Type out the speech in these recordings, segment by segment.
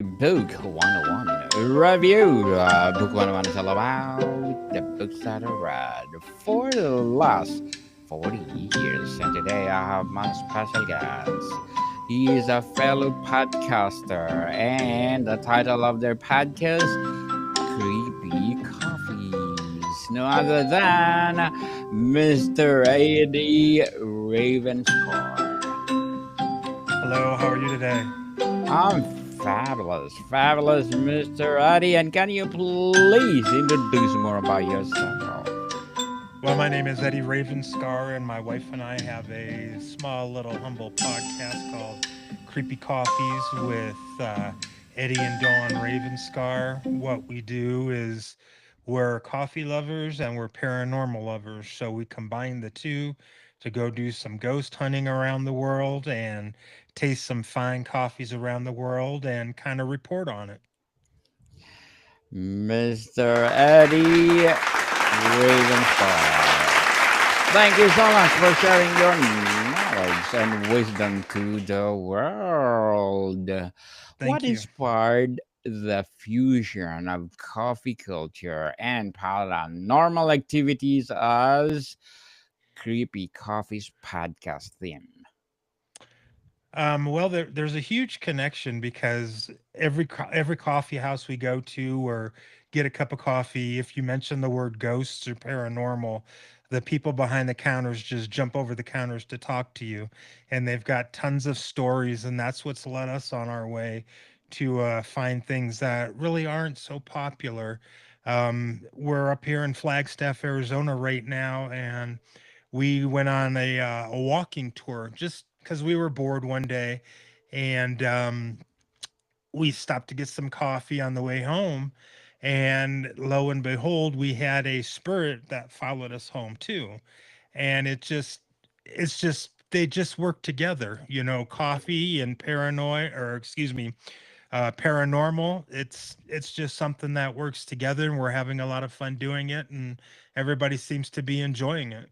Book 101 Review. Book 101 is all about the books that I read for the last 40 years. And today I have my special guest. He is a fellow podcaster, and the title of their podcast, Creepy Coffees. No other than Mr. Eddie RavenScar. Hello, how are you today? I'm fabulous, Mr. Eddie. And can you please introduce more about yourself? Well, my name is Eddie RavenScar, and my wife and I have a small, little, humble podcast called Creepy Coffees with Eddie and Dawn RavenScar. What we do is we're coffee lovers and we're paranormal lovers, so we combine the two to go do some ghost hunting around the world and taste some fine coffees around the world and kind of report on it. Mr. Eddie Ravenstar. Thank you so much for sharing your knowledge and wisdom to the world. What Thank you. inspired the fusion of coffee culture and paranormal activities as Creepy Coffee's podcast theme? Well, there's a huge connection because every coffee house we go to or get a cup of coffee, if you mention the word ghosts or paranormal, the people behind the counters just jump over the counters to talk to you, and they've got tons of stories, and that's what's led us on our way to find things that really aren't so popular. We're up here in Flagstaff, Arizona, right now, and we went on a walking tour just because we were bored one day, and we stopped to get some coffee on the way home. And lo and behold, we had a spirit that followed us home too. And it's just, they just work together, coffee and paranoid, or excuse me, paranormal. It's just something that works together, and we're having a lot of fun doing it, and everybody seems to be enjoying it.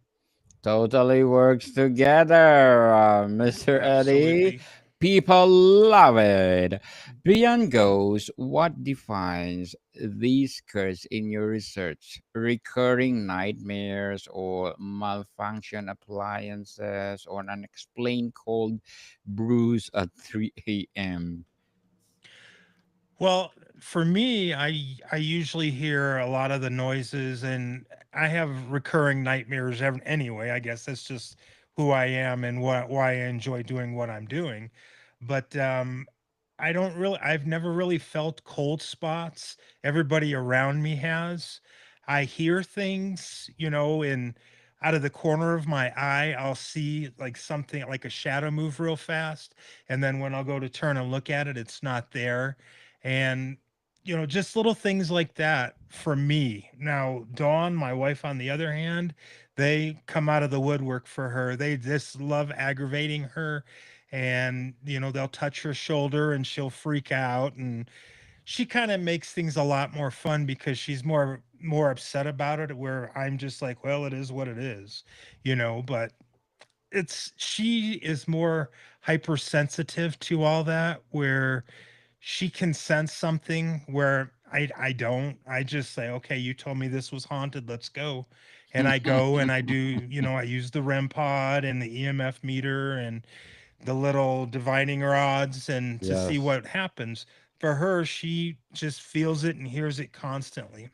Totally works together, Mr. Eddie. Absolutely. People love it. Beyond ghosts, what defines these curses in your research? Recurring nightmares or malfunction appliances or an unexplained cold brews at 3 a.m. Well, for me, I usually hear a lot of the noises, and I have recurring nightmares anyway. I guess that's just who I am and why I enjoy doing what I'm doing. But I've never really felt cold spots. Everybody around me has. I hear things, and out of the corner of my eye, I'll see like something like a shadow move real fast. And then when I'll go to turn and look at it, it's not there. And just little things like that for me. Now Dawn, my wife, on the other hand, they come out of the woodwork for her. They just love aggravating her, and they'll touch her shoulder and she'll freak out, and she kind of makes things a lot more fun because she's more upset about it, where I'm just like, well, it is what it is, but it's she is more hypersensitive to all that, where she can sense something where I don't. I just say, okay, you told me this was haunted, let's go. And I go and I do, I use the REM pod and the EMF meter and the little divining rods, and to see Yes. what happens. For her, she just feels it and hears it constantly.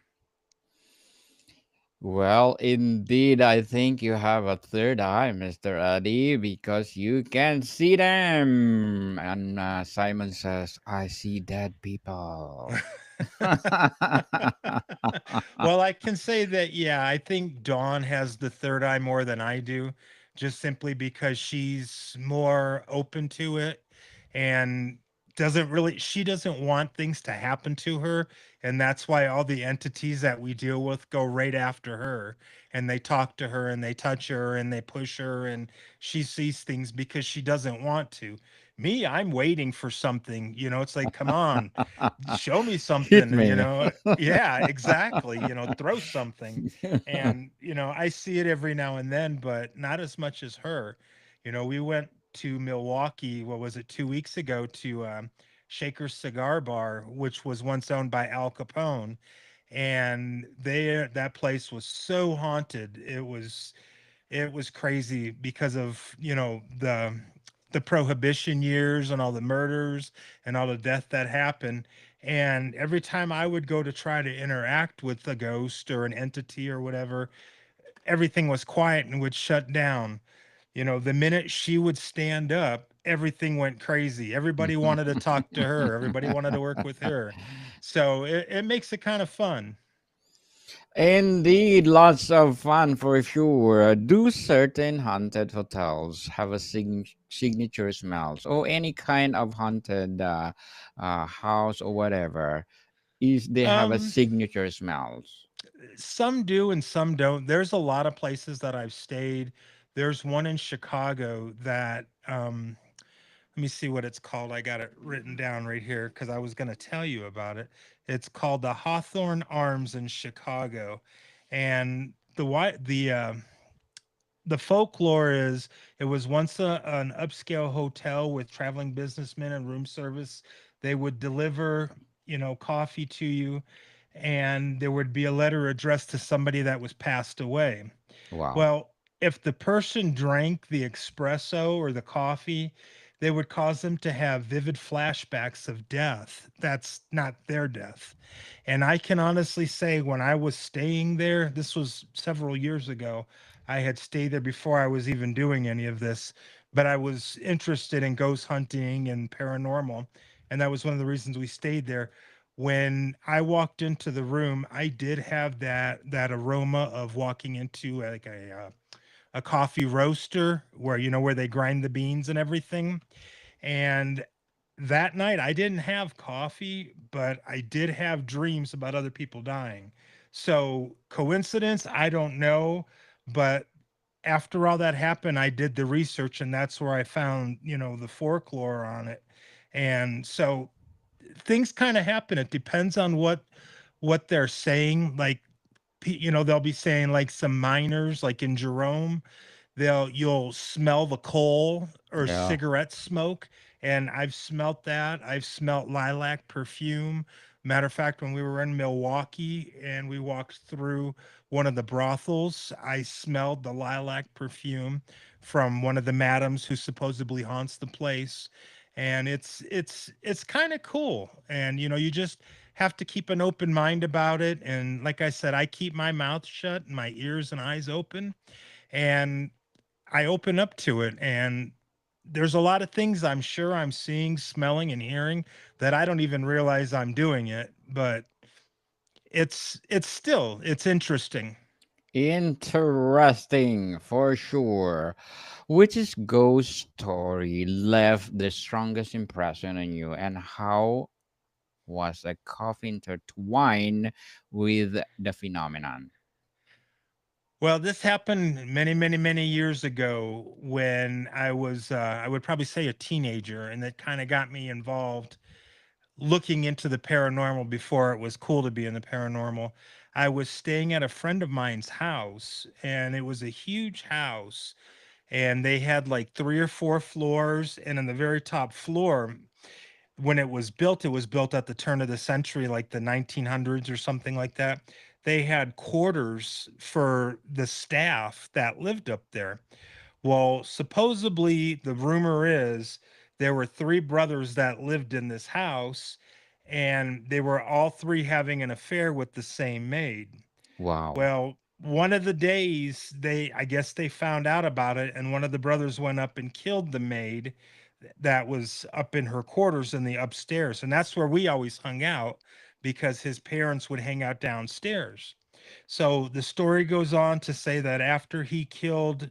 Well, indeed, I think you have a third eye, Mr. Eddie, because you can see them. And Simon says, I see dead people. Well, I can say that, yeah, I think Dawn has the third eye more than I do, just simply because she's more open to it, and she doesn't want things to happen to her. And that's why all the entities that we deal with go right after her, and they talk to her and they touch her and they push her, and she sees things because she doesn't want to. Me, I'm waiting for something, it's like, come on, show me Hit something, me. yeah, exactly, throw something. And I see it every now and then, but not as much as her. We went to Milwaukee, what was it, 2 weeks ago, to Shaker's Cigar Bar, which was once owned by Al Capone, and that place was so haunted. It was crazy because of the prohibition years and all the murders and all the death that happened. And every time I would go to try to interact with a ghost or an entity or whatever, everything was quiet and would shut down. The minute she would stand up, everything went crazy. Everybody wanted to talk to her, everybody wanted to work with her. So it makes it kind of fun. Indeed, lots of fun for sure. Do certain haunted hotels have a signature smells or any kind of haunted house or whatever? Is they have a Um, signature smells? some do and some don't. There's a lot of places that I've stayed. There's one in Chicago that let me see what it's called. I got it written down right here because I was going to tell you about it. It's called the Hawthorne Arms in Chicago, and the folklore is it was once an upscale hotel with traveling businessmen and room service. They would deliver, coffee to you, and there would be a letter addressed to somebody that was passed away. Wow. Well, if the person drank the espresso or the coffee, they would cause them to have vivid flashbacks of death. That's not their death. And I can honestly say, when I was staying there, this was several years ago, I had stayed there before I was even doing any of this, but I was interested in ghost hunting and paranormal. And that was one of the reasons we stayed there. When I walked into the room, I did have that aroma of walking into like a coffee roaster where where they grind the beans and everything. And that night I didn't have coffee, but I did have dreams about other people dying. So coincidence, I don't know, but after all that happened, I did the research and that's where I found, the folklore on it. And so things kind of happen. It depends on what they're saying. Like they'll be saying like some miners, like in Jerome, you'll smell the coal or Yeah. cigarette smoke, and I've smelt that. I've smelt lilac perfume. Matter of fact, when we were in Milwaukee and we walked through one of the brothels, I smelled the lilac perfume from one of the madams who supposedly haunts the place. And it's kind of cool. And you just have to keep an open mind about it. And like I said, I keep my mouth shut and my ears and eyes open. And I open up to it, and there's a lot of things I'm sure I'm seeing, smelling, and hearing that I don't even realize I'm doing it, but it's interesting. Interesting for sure. Which is ghost story left the strongest impression on you, and how was a coffee intertwined with the phenomenon? Well, this happened many, many, many years ago when I would probably say a teenager, and that kind of got me involved looking into the paranormal before it was cool to be in the paranormal. I was staying at a friend of mine's house, and it was a huge house, and they had like three or four floors. And in the very top floor, when it was built at the turn of the century, like the 1900s or something like that. They had quarters for the staff that lived up there. Well, supposedly, the rumor is there were three brothers that lived in this house, and they were all three having an affair with the same maid. Wow. Well, one of the days I guess they found out about it, and one of the brothers went up and killed the maid that was up in her quarters in the upstairs. And that's where we always hung out because his parents would hang out downstairs. So the story goes on to say that after he killed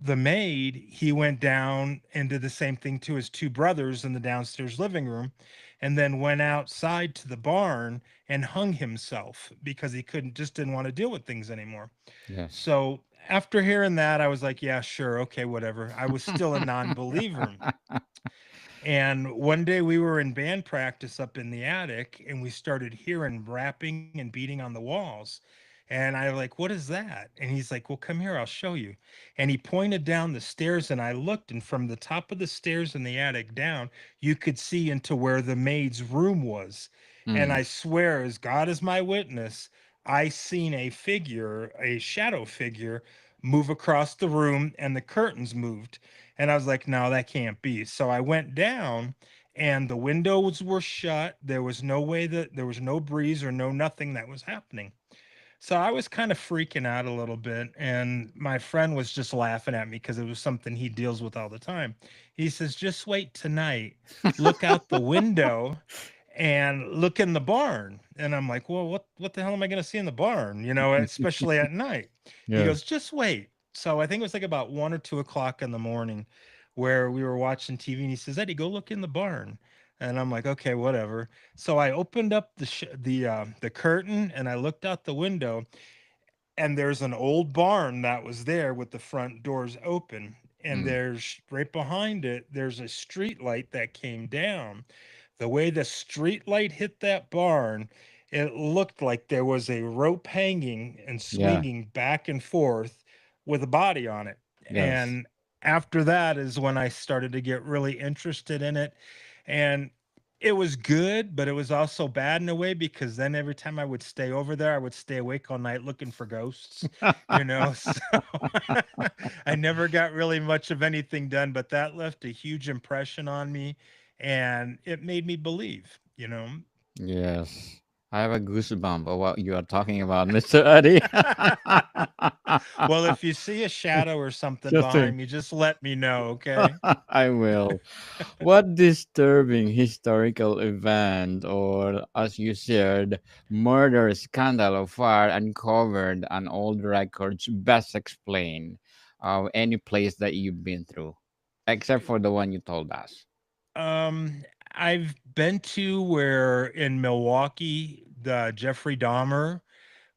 the maid, he went down and did the same thing to his two brothers in the downstairs living room, and then went outside to the barn and hung himself because he couldn't just didn't want to deal with things anymore. Yes. So after hearing that, I was like, yeah, sure, okay, whatever. I was still a non-believer. And one day we were in band practice up in the attic, and we started hearing rapping and beating on the walls. And I like, what is that? And he's like, well, come here, I'll show you. And he pointed down the stairs, and I looked, and from the top of the stairs in the attic down, you could see into where the maid's room was. And Mm. I swear, as God is my witness, I seen a figure, a shadow figure, move across the room, and the curtains moved. And I was like, no, that can't be. So I went down, and the windows were shut. There was no way that there was no breeze or no nothing that was happening. So I was kind of freaking out a little bit, and my friend was just laughing at me because it was something he deals with all the time. He says, "Just wait tonight, look out the window and look in the barn." And I'm like, "Well, what the hell am I going to see in the barn? You know, especially at night." He Yes. goes, "Just wait." So I think it was like about 1 or 2 o'clock in the morning where we were watching TV, and he says, "Eddie, go look in the barn." And I'm like, "Okay, whatever." So I opened up the curtain, and I looked out the window, and there's an old barn that was there with the front doors open, and Mm. there's right behind it there's a street light that came down. The way the street light hit that barn, it looked like there was a rope hanging and Yeah. swinging back and forth with a body on it. Yes. And after that is when I started to get really interested in it. And it was good, but it was also bad in a way because then every time I would stay over there, I would stay awake all night looking for ghosts, you know. So I never got really much of anything done, but that left a huge impression on me, and it made me believe, you know. Yes. I have a goosebump of what you are talking about, Mr. Eddie. Well, if you see a shadow or something Just think. behind me, just let me know, okay? I will. What disturbing historical event, or as you shared, murder scandal of fire uncovered on old records best explain any place that you've been through, except for the one you told us? Um, I've been to where in Milwaukee, the Jeffrey Dahmer,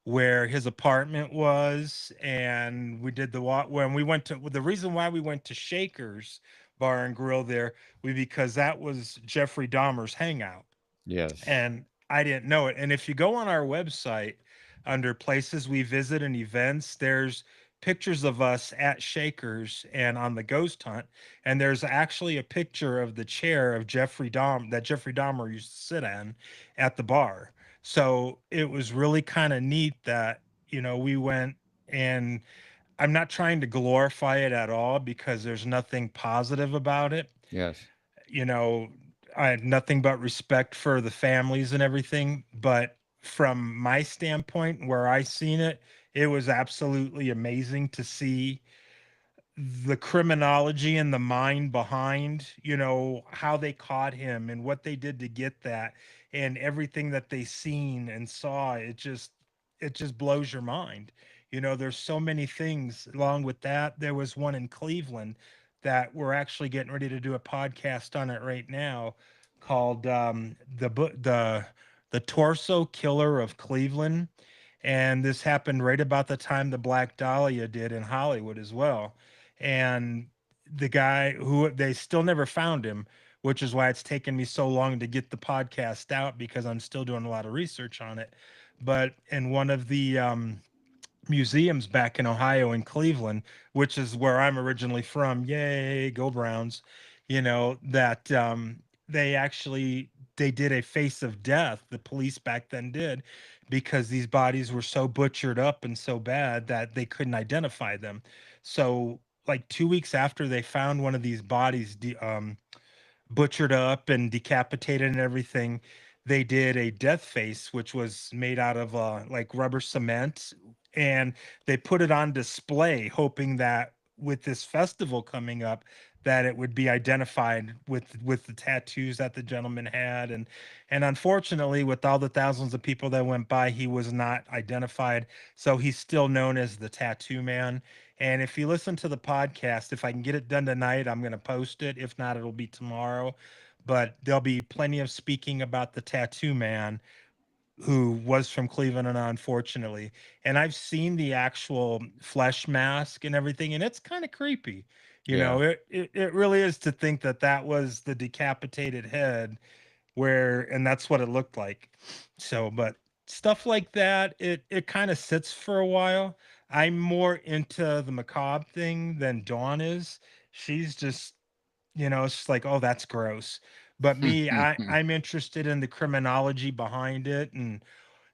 where his apartment was, and we did the walk when we went to well, the reason why we went to Shaker's Bar and Grill there was because that was Jeffrey Dahmer's hangout, Yes. and I didn't know it. And if you go on our website under places we visit and events, there's pictures of us at Shakers and on the ghost hunt. And there's actually a picture of the chair of Jeffrey Dahmer used to sit in at the bar. So it was really kind of neat that, we went, and I'm not trying to glorify it at all because there's nothing positive about it. Yes. you know, I had nothing but respect for the families and everything. But from my standpoint, where I seen it, it was absolutely amazing to see the criminology and the mind behind, how they caught him and what they did to get that, and everything that they seen and saw. It just blows your mind. There's so many things along with that. There was one in Cleveland that we're actually getting ready to do a podcast on it right now, called the Torso Killer of Cleveland. And this happened right about the time the Black Dahlia did in Hollywood as well. And the guy, who they still never found him, which is why it's taken me so long to get the podcast out, because I'm still doing a lot of research on it. But in one of the museums back in Ohio, in Cleveland, which is where I'm originally from. Yay, go Browns! That they did a face of death. The police back then did, because these bodies were so butchered up and so bad that they couldn't identify them. So like 2 weeks after they found one of these bodies, butchered up and decapitated and everything, they did a death face, which was made out of like rubber cement, and they put it on display, hoping that with this festival coming up, that it would be identified with the tattoos that the gentleman had. And unfortunately, with all the thousands of people that went by, he was not identified. So he's still known as the Tattoo Man. And if you listen to the podcast, if I can get it done tonight, I'm going to post it. If not, it'll be tomorrow. But there'll be plenty of speaking about the Tattoo Man, who was from Cleveland, and unfortunately. And I've seen the actual flesh mask and everything, and it's kind of creepy. Yeah. It really is, to think that that was the decapitated head, and that's what it looked like. So, but stuff like that, it kind of sits for a while. I'm more into the macabre thing than Dawn is. She's just, it's just like, oh, that's gross. But me, I'm interested in the criminology behind it and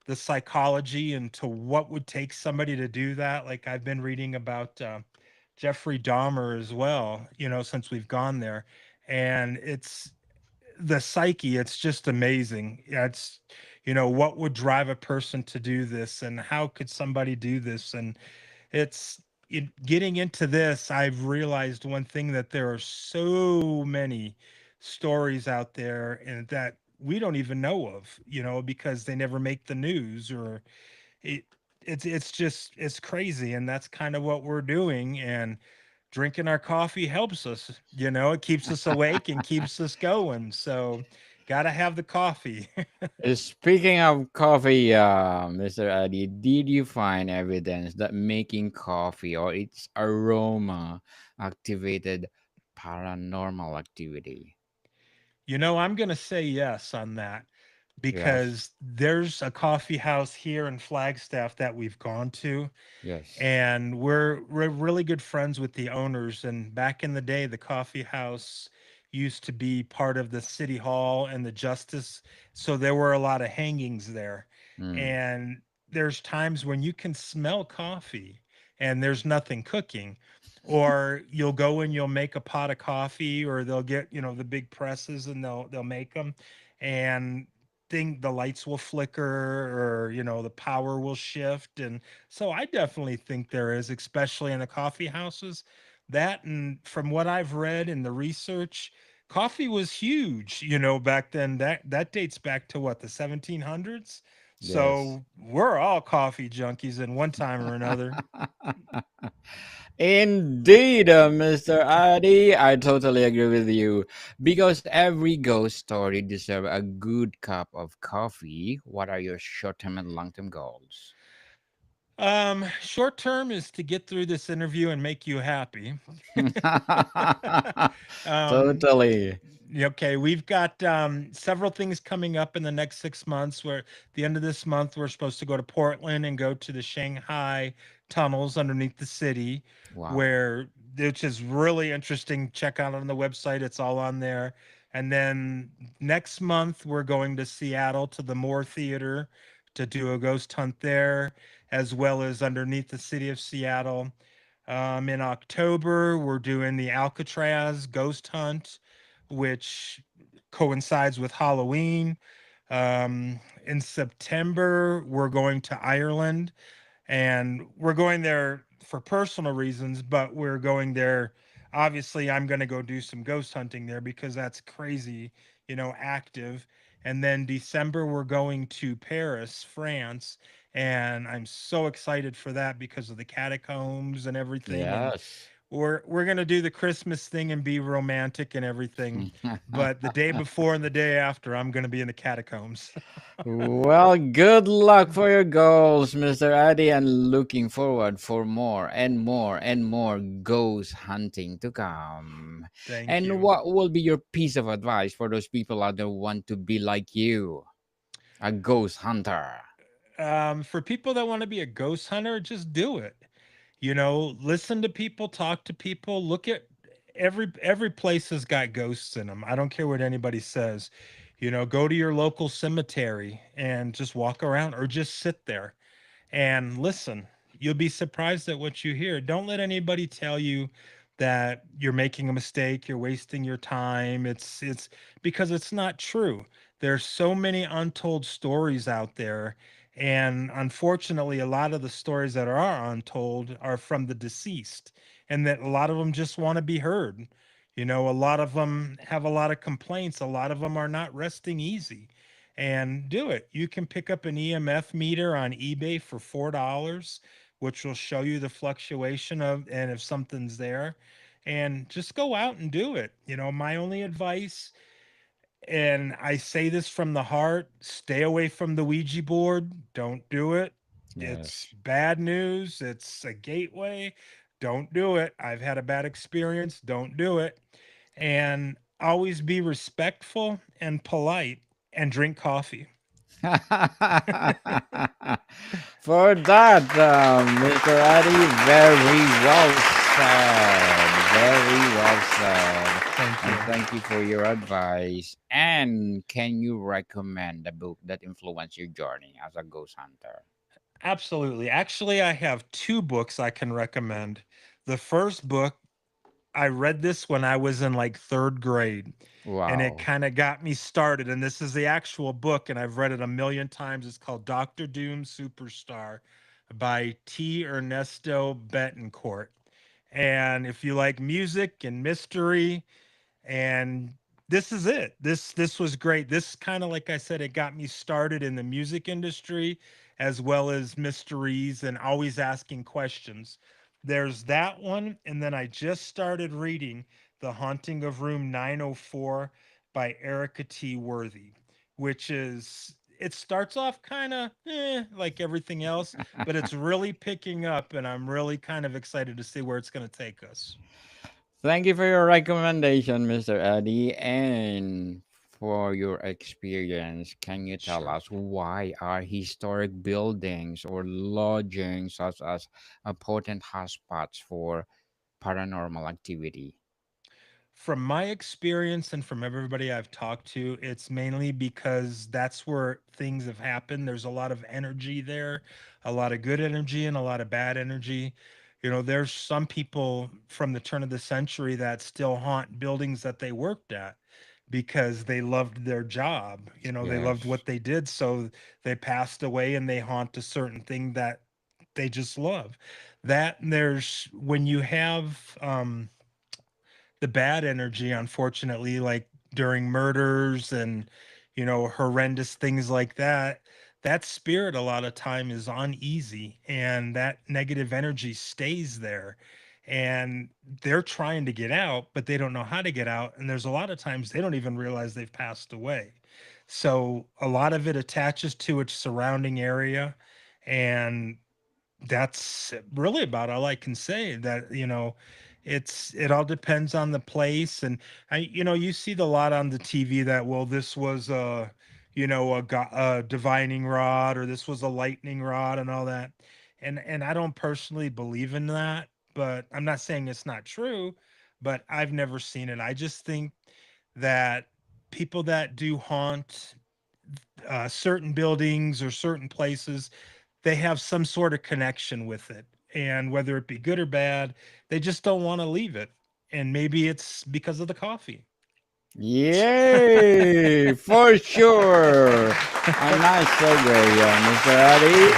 the psychology into what would take somebody to do that. Like I've been reading about Jeffrey Dahmer as well, since we've gone there. And it's the psyche, it's just amazing. Yeah, it's, what would drive a person to do this and how could somebody do this? And it's getting into this, I've realized one thing, that there are so many stories out there and that we don't even know of, because they never make the news, or it it's just it's crazy. And that's kind of what we're doing. And drinking our coffee helps us, it keeps us awake and keeps us going. So gotta have the coffee. Speaking of coffee, Mr. Adi, did you find evidence that making coffee or its aroma activated paranormal activity? I'm gonna say yes on that, Yes, because there's a coffee house here in Flagstaff that we've gone to, yes. and we're really good friends with the owners. And back in the day, the coffee house used to be part of the city hall and the justice, so there were a lot of hangings there. Mm, And there's times when you can smell coffee and there's nothing cooking, or you'll go and you'll make a pot of coffee, or they'll get, the big presses, and they'll make them, and the lights will flicker, or the power will shift. And so I definitely think there is, especially in the coffee houses. That, and from what I've read in the research, coffee was huge, back then. That dates back to what, the 1700s. yes. So we're all coffee junkies in one time or another. Indeed, Mr. Adi, I totally agree with you. Because every ghost story deserves a good cup of coffee. What are your short-term and long-term goals? Short term is to get through this interview and make you happy. um, Totally. okay, we've got several things coming up in the next 6 months. Where the end of this month, we're supposed to go to Portland and go to the Shanghai tunnels underneath the city, Wow. where which is really interesting. Check out on the website; it's all on there. And then next month, we're going to Seattle to the Moore Theater to do a ghost hunt there, as well as underneath the city of Seattle. In October, we're doing the Alcatraz ghost hunt, which coincides with Halloween. In September, we're going to Ireland, and we're going there for personal reasons, but we're going there. Obviously, I'm going to go do some ghost hunting there because that's crazy, active. And then December, we're going to Paris, France, and I'm so excited for that because of the catacombs and everything. And Yes. we're going to do the Christmas thing and be romantic and everything. But the day before and the day after, I'm going to be in the catacombs. Well, good luck for your goals, Mr. Adi, and looking forward for more and more and more ghost hunting to come. Thank And you. what will be your piece of advice for those people out there who want to be like you, a ghost hunter? For people that want to be a ghost hunter, just do it. Listen to people, talk to people, look at every place has got ghosts in them. I don't care what anybody says. Go to your local cemetery and just walk around, or just sit there and listen. You'll be surprised at what you hear. Don't let anybody tell you that you're making a mistake, you're wasting your time. It's because it's not true. There's so many untold stories out there, and unfortunately a lot of the stories that are untold are from the deceased, and that a lot of them just want to be heard. A lot of them have a lot of complaints, a lot of them are not resting easy. And do it. You can pick up an EMF meter on eBay for $4, which will show you the fluctuation of and if something's there. And just go out and do it. My only advice, and I say this from the heart, stay away from the Ouija board. Don't do it. It's Yes. bad news. It's a gateway. Don't do it. I've had a bad experience. Don't do it. And always be respectful and polite, and drink coffee. For that, Mr. Eddie, very well said. Very well said. Thank And you. thank you for your advice. And can you recommend a book that influenced your journey as a ghost hunter? Absolutely. Actually, I have two books I can recommend. The first book, I read this when I was in like third grade, and it Wow. kind of got me started. And this is the actual book, and I've read it a million times. It's called Doctor Doom Superstar by T. Ernesto Betancourt. And if you like music and mystery, and this is it, this was great. This kind of, like I said, it got me started in the music industry as well as mysteries and always asking questions. There's that one, and then I just started reading The Haunting of Room 904 by Erica T. Worthy, which is, it starts off kind of like everything else, but it's really picking up, and I'm really kind of excited to see where it's going to take us. Thank you for your recommendation, Mr. Eddie, and for your experience. Can you tell Sure. us why are historic buildings or lodgings such as important hotspots for paranormal activity? From my experience and from everybody I've talked to, it's mainly because that's where things have happened. There's a lot of energy there, a lot of good energy and a lot of bad energy. You know, there's some people from the turn of the century that still haunt buildings that they worked at because they loved their job. You know, they loved Yes. what they did. So they passed away and they haunt a certain thing that they just love. That and there's when you have the bad energy, unfortunately, like during murders and, you know, horrendous things like that, that spirit a lot of time is uneasy and that negative energy stays there, and they're trying to get out but they don't know how to get out, and there's a lot of times they don't even realize they've passed away. So a lot of it attaches to its surrounding area, and that's really about all I can say. That, you know, it all depends on the place. And I, you know, you see the lot on the TV that, well, this was a, you know, a divining rod, or this was a lightning rod and all that. And I don't personally believe in that, but I'm not saying it's not true, but I've never seen it. I just think that people that do haunt certain buildings or certain places, they have some sort of connection with it. And whether it be good or bad, they just don't want to leave it. And maybe it's because of the coffee. Yay! For sure! A nice segue, Mr. Eddie.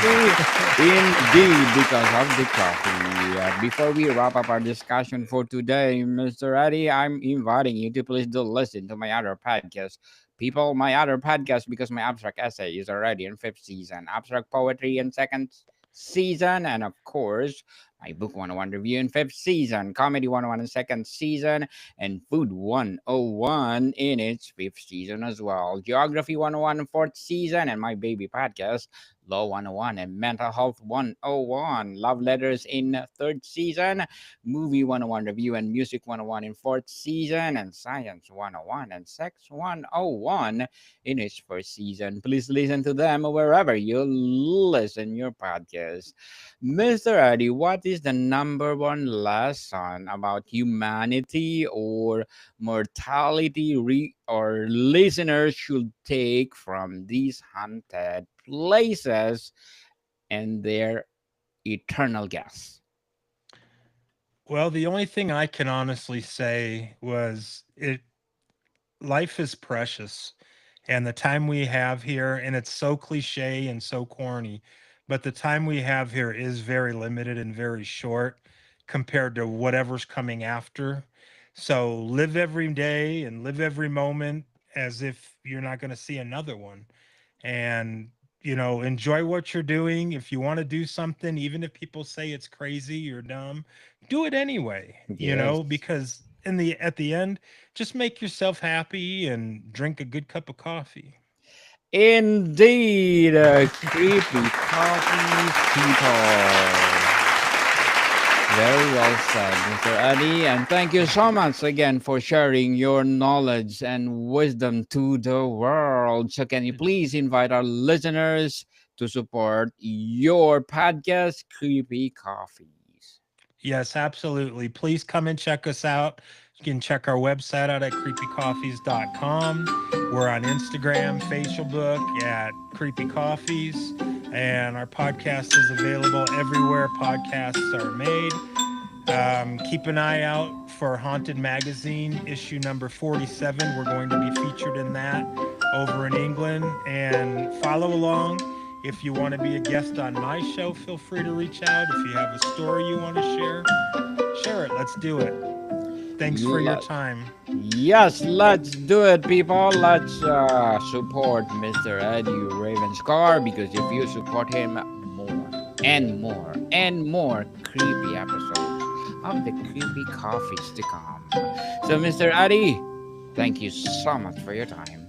Indeed, because of the coffee. Before we wrap up our discussion for today, Mr. Eddie, I'm inviting you to please do listen to my other podcast. People, my other podcast, because my abstract essay is already in fifth season, abstract poetry in second season, and of course, my book 101 review in fifth season, comedy 101 in second season, and Food 101 in its fifth season as well. Geography 101 in fourth season, and my baby podcast, Law 101 and Mental Health 101. Love Letters in third season, Movie 101 Review and Music 101 in fourth season, and Science 101 and Sex 101 in its first season. Please listen to them wherever you listen your podcast. Mr. Eddie, what is the number one lesson about humanity or mortality or listeners should take from these haunted places and their eternal guests? Well, the only thing I can honestly say was it, life is precious, and the time we have here, and it's so cliche and so corny, but the time we have here is very limited and very short compared to whatever's coming after. So live every day and live every moment as if you're not going to see another one. And, you know, enjoy what you're doing. If you want to do something, even if people say it's crazy or dumb, do it anyway, you know, Yes. because in the at the end, just make yourself happy and drink a good cup of coffee. Indeed, creepy coffee people. Very well said, Mr. Eddie. And thank you so much again for sharing your knowledge and wisdom to the world. So, can you please invite our listeners to support your podcast, Creepy Coffees? Yes, absolutely. Please come and check us out. You can check our website out at creepycoffees.com. We're on Instagram, Facebook at Creepy Coffees, and our podcast is available everywhere podcasts are made. Keep an eye out for Haunted Magazine, issue number 47. We're going to be featured in that over in England. And follow along. If you want to be a guest on my show, feel free to reach out. If you have a story you want to share it. Let's do it. Thanks for your Let- time. Yes, let's do it, people. Let's support Mr. Eddie RavenScar, because if you support him, more and more and more creepy episodes of the Creepy Coffees to come. So, Mr. Eddie, thank you so much for your time.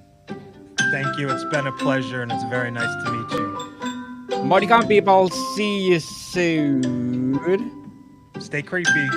Thank you. It's been a pleasure, and it's very nice to meet you. Modicon people, see you soon. Stay creepy.